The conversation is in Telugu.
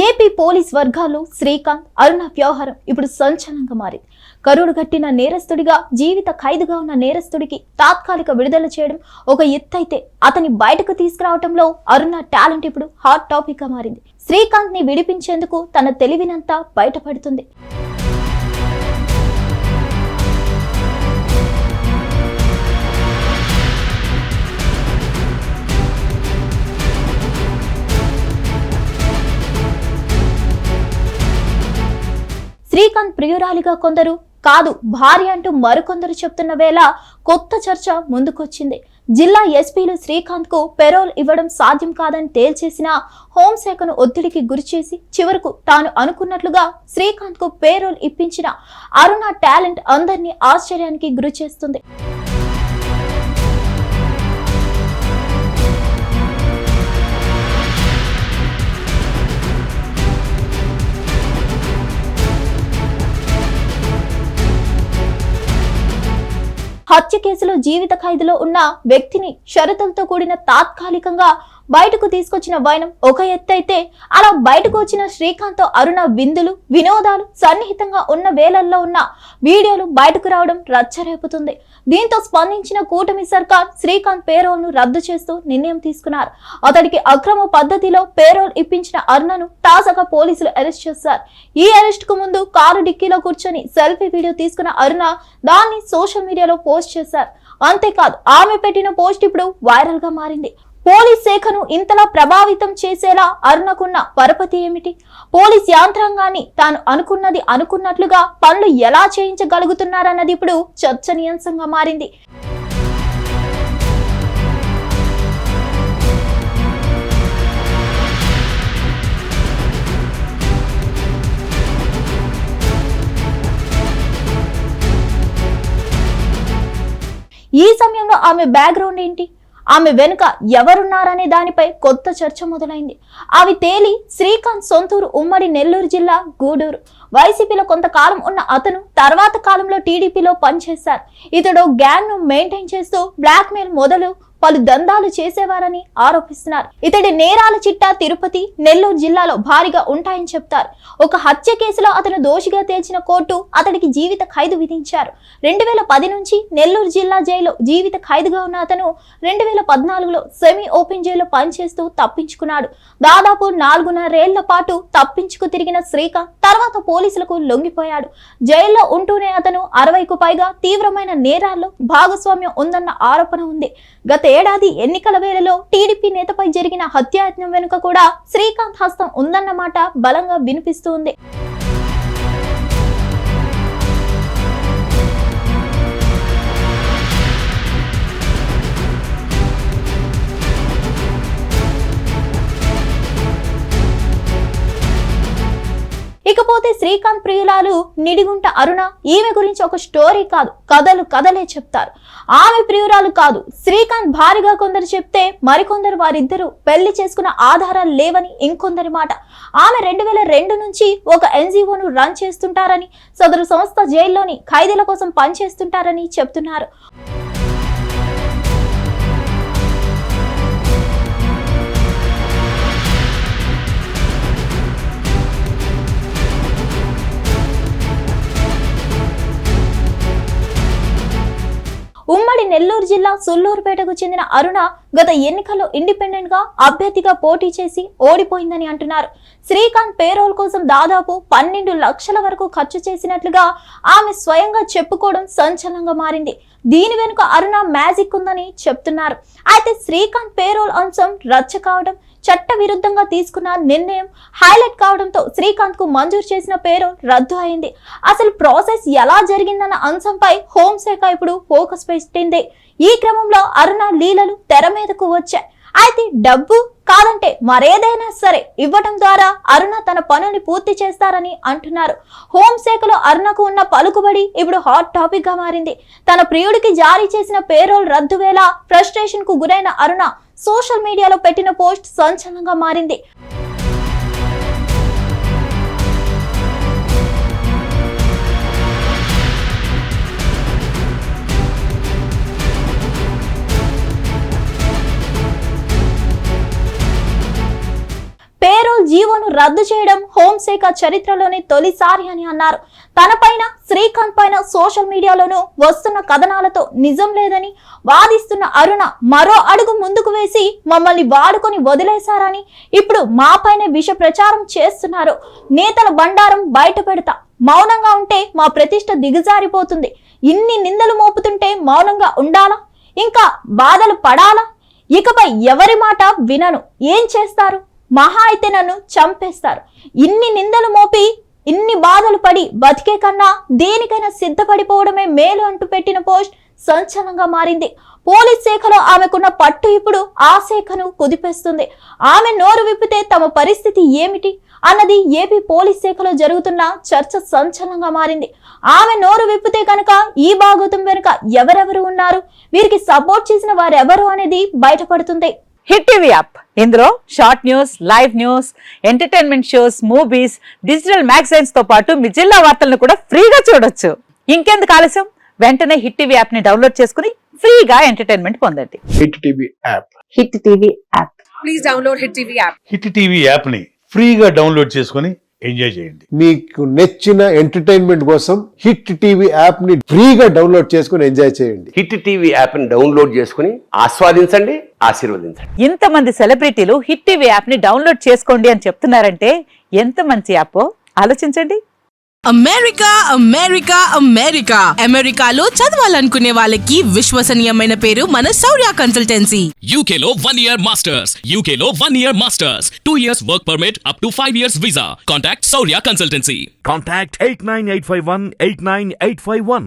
ఏపీ పోలీస్ వర్గాల్లో శ్రీకాంత్, అరుణ వ్యవహారం ఇప్పుడు సంచలనంగా మారింది. కరుడు గట్టిన నేరస్తుడిగా, జీవిత ఖైదుగా ఉన్న నేరస్తుడికి తాత్కాలిక విడుదల చేయడం ఒక ఎత్తైతే, అతని బయటకు తీసుకురావడంలో అరుణ టాలెంట్ ఇప్పుడు హాట్ టాపిక్ గా మారింది. శ్రీకాంత్ ని విడిపించేందుకు తన తెలివినంతా బయటపడుతుంది. శ్రీకాంత్ ప్రియురాలిగా కొందరు, కాదు భార్య అంటూ మరికొందరు చెప్తున్న వేళ కొత్త చర్చ ముందుకొచ్చింది. జిల్లా ఎస్పీలు శ్రీకాంత్ కు పెరోల్ ఇవ్వడం సాధ్యం కాదని తేల్చేసిన హోంశాఖను ఒత్తిడికి గురిచేసి చివరకు తాను అనుకున్నట్లుగా శ్రీకాంత్ కు పేరోల్ ఇప్పించిన అరుణ టాలెంట్ అందరినీ ఆశ్చర్యానికి గురి చేస్తుంది. హత్య కేసులో జీవిత ఖైదులో ఉన్న వ్యక్తిని షరతులతో కూడిన తాత్కాలికంగా బయటకు తీసుకొచ్చిన వైనం ఒక ఎత్తైతే, అలా బయటకు వచ్చిన శ్రీకాంత్ తో అరుణ విందులు, వినోదాలు సన్నిహితంగా ఉన్న వేళల్లో ఉన్న వీడియోలు బయటకు రావడం రచ్చరేపుతుంది. దీంతో స్పందించిన కూటమి సర్కార్ శ్రీకాంత్ పేరోల్ ను రద్దు చేస్తూ నిర్ణయం తీసుకున్నారు. అతడికి అక్రమ పద్ధతిలో పేరోల్ ఇప్పించిన అరుణను తాజాగా పోలీసులు అరెస్ట్ చేశారు. ఈ అరెస్ట్ కు ముందు కారు డిక్కీలో కూర్చొని సెల్ఫీ వీడియో తీసుకున్న అరుణ దాన్ని సోషల్ మీడియాలో పోస్ట్ చేశారు. అంతేకాదు, ఆమె పెట్టిన పోస్ట్ ఇప్పుడు వైరల్ గా మారింది. పోలీస్ శాఖను ఇంతలా ప్రభావితం చేసేలా అరుణకున్న పరపతి ఏమిటి? పోలీస్ యంత్రాంగాన్ని తాను అనుకున్నది అనుకున్నట్లుగా పనులు ఎలా చేయించగలుగుతున్నారన్నది ఇప్పుడు చర్చనీయాంశంగా మారింది. ఈ సమయంలో ఆమె బ్యాక్గ్రౌండ్ ఏంటి, ఆమె వెనుక ఎవరున్నారనే దానిపై కొత్త చర్చ మొదలైంది. అవి తేలి శ్రీకాంత్ సొంతూరు ఉమ్మడి నెల్లూరు జిల్లా గూడూరు. వైసీపీలో కొంతకాలం ఉన్న అతను తర్వాత కాలంలో టీడీపీలో పనిచేశారు. ఇతడు గ్యాంగ్ ను మెయింటైన్ చేస్తూ బ్లాక్ మెయిల్ మొదలు పలు దందాలు చేసేవారని ఆరోపిస్తున్నారు. ఇతడి నేరాల చిట్టా తిరుపతి, నెల్లూరు జిల్లాలో భారీగా ఉంటాయని చెప్తారు. ఒక హత్య కేసులో అతను దోషిగా తేల్చిన కోర్టు అతడికి జీవిత ఖైదు విధించారు. 2010 నుంచి నెల్లూరు జిల్లా జైల్లో జీవిత ఖైదుగా ఉన్న అతను 2014లో సెమీ ఓపెన్ జైల్లో పనిచేస్తూ తప్పించుకున్నాడు. దాదాపు 4.5 ఏళ్ల పాటు తప్పించుకు తిరిగిన శ్రీకాంత్ తర్వాత పోలీసులకు లొంగిపోయాడు. జైల్లో ఉంటూనే అతను 60కు పైగా తీవ్రమైన నేరాల్లో భాగస్వామ్యం ఉందన్న ఆరోపణ ఉంది. గత ఏడాది ఎన్నికల వేళలో టీడీపీ నేతపై జరిగిన హత్యాయత్నం వెనుక కూడా శ్రీకాంత్ హస్తం ఉందన్నమాట బలంగా వినిపిస్తుంది. ఇకపోతే శ్రీకాంత్ ప్రియురాలు నిడిగుంట అరుణ, ఈమె గురించి ఒక స్టోరీ కాదు, కథలే చెప్తారు. ఆమె ప్రియురాలు కాదు, శ్రీకాంత్ భారీగా కొందరు చెప్తే మరికొందరు వారిద్దరూ పెళ్లి చేసుకున్న ఆధారాలు లేవని ఇంకొందరి మాట. ఆమె 2002 నుంచి ఒక ఎన్జిఓను రన్ చేస్తుంటారని, సదరు సంస్థ జైల్లోని ఖైదీల కోసం పనిచేస్తుంటారని చెప్తున్నారు. ఉమ్మడి నెల్లూరు జిల్లా సుల్లూరుపేటకు చెందిన అరుణ గత ఎన్నికల్లో ఇండిపెండెంట్ గా అభ్యర్థిగా పోటీ చేసి ఓడిపోయిందని అంటున్నారు. శ్రీకాంత్ పేరోల్ కోసం దాదాపు 12 లక్షల వరకు ఖర్చు చేసినట్లుగా ఆమె స్వయంగా చెప్పుకోవడం సంచలనంగా మారింది. దీని వెనుక అరుణ మ్యాజిక్ ఉందని చెప్తున్నారు. అయితే శ్రీకాంత్ పేరోల్ అంశం రచ్చ కావడం, చట్ట విరుద్ధంగా తీసుకున్న నిర్ణయం హైలైట్ కావడంతో శ్రీకాంత్ కు మంజూరు చేసిన పేరోల్ రద్దు అయింది. అసలు ప్రాసెస్ ఎలా జరిగిందన్న అంశంపై హోంశాఖ ఇప్పుడు ఫోకస్ పెట్టింది. ఈ క్రమంలో అరుణ లీలలు తెర మీదకు వచ్చాయి. అయితే డబ్బు కాదంటే మరేదైనా సరే ఇవ్వటం ద్వారా అరుణ తన పనుని పూర్తి చేస్తారని అంటున్నారు. హోంశాఖలో అరుణకు ఉన్న పలుకుబడి ఇప్పుడు హాట్ టాపిక్ గా మారింది. తన ప్రియుడికి జారీ చేసిన పేరోల్ రద్దు వేళ ఫ్రస్ట్రేషన్ కు గురైన అరుణ సోషల్ మీడియాలో పెట్టిన పోస్ట్ సంచలనంగా మారింది. జీవోను రద్దు చేయడం హోంశాఖ చరిత్రలోనే తొలిసారి అని అన్నారు. తనపైన శ్రీకాంత్ పైన సోషల్ మీడియాలోనూ వస్తున్న కథనాలతో నిజం లేదని వాదిస్తున్న అరుణ మరో అడుగు ముందుకు వేసి మమ్మల్ని వాడుకొని వదిలేశారని ఇప్పుడు మాపైనే విష ప్రచారం చేస్తున్నారు. నేతల బండారం బయట పెడతా, మౌనంగా ఉంటే మా ప్రతిష్ట దిగజారిపోతుంది. ఇన్ని నిందలు మోపుతుంటే మౌనంగా ఉండాలా? ఇంకా బాధలు పడాలా? ఇకపై ఎవరి మాట వినను. ఏం చేస్తారు? మహా అయితే నన్ను చంపేస్తారు. ఇన్ని నిందలు మోపి ఇన్ని బాధలు పడి బతికే కన్నా దేనికైనా సిద్ధపడిపోవడమే మేలు అంటూ పెట్టిన పోస్ట్ సంచలనంగా మారింది. పోలీస్ శాఖలో ఆమెకున్న పట్టు ఇప్పుడు ఆ శాఖను కుదిపేస్తుంది. ఆమె నోరు విప్పితే తమ పరిస్థితి ఏమిటి అన్నది ఏపీ పోలీస్ శాఖలో జరుగుతున్న చర్చ సంచలనంగా మారింది. ఆమె నోరు విప్పితే కనుక ఈ భాగోతం వెనుక ఎవరెవరు ఉన్నారు, వీరికి సపోర్ట్ చేసిన వారెవరు అనేది బయటపడుతుంది. హిట్ టీవీ యాప్, ఇందులో short news, live news, entertainment shows, movies, digital magazines తో పాటు మీ జిల్లా వార్తలను కూడా ఫ్రీగా చూడొచ్చు. ఇంకెందుకు ఆలస్యం, వెంటనే హిట్ టీవీ యాప్ ని డౌన్లోడ్ చేసుకుని ఫ్రీగా ఎంటర్టైన్మెంట్ పొందండి. Hit TV app. Hit TV app. Please download hit TV app. Hit TV app ని ఫ్రీగా డౌన్లోడ్ చేసుకుని ఎంజాయ్ చేయండి. మీకు నచ్చిన ఎంటర్టైన్మెంట్ కోసం హిట్ టీవీ యాప్ ని ఫ్రీగా డౌన్లోడ్ చేసుకుని ఎంజాయ్ చేయండి. హిట్ టీవీ యాప్ ని డౌన్లోడ్ చేసుకుని ఆస్వాదించండి, ఆశీర్వదించండి. ఇంతమంది సెలబ్రిటీలు హిట్ టీవీ యాప్ ని డౌన్లోడ్ చేసుకోండి అని చెప్తున్నారంటే ఎంత మంచి యాప్ ఆలోచించండి. అమెరికా అమెరికా అమెరికా అమెరికాలో చదవాలనుకునే వాళ్ళకి విశ్వసనీయమైన పేరు మన శౌర్య కన్సల్టెన్సీ. UK లో 1 year masters. UK లో 1 year masters. 2 years work permit up to 5 years visa. Contact Saurya Consultancy. Contact 89851 89851.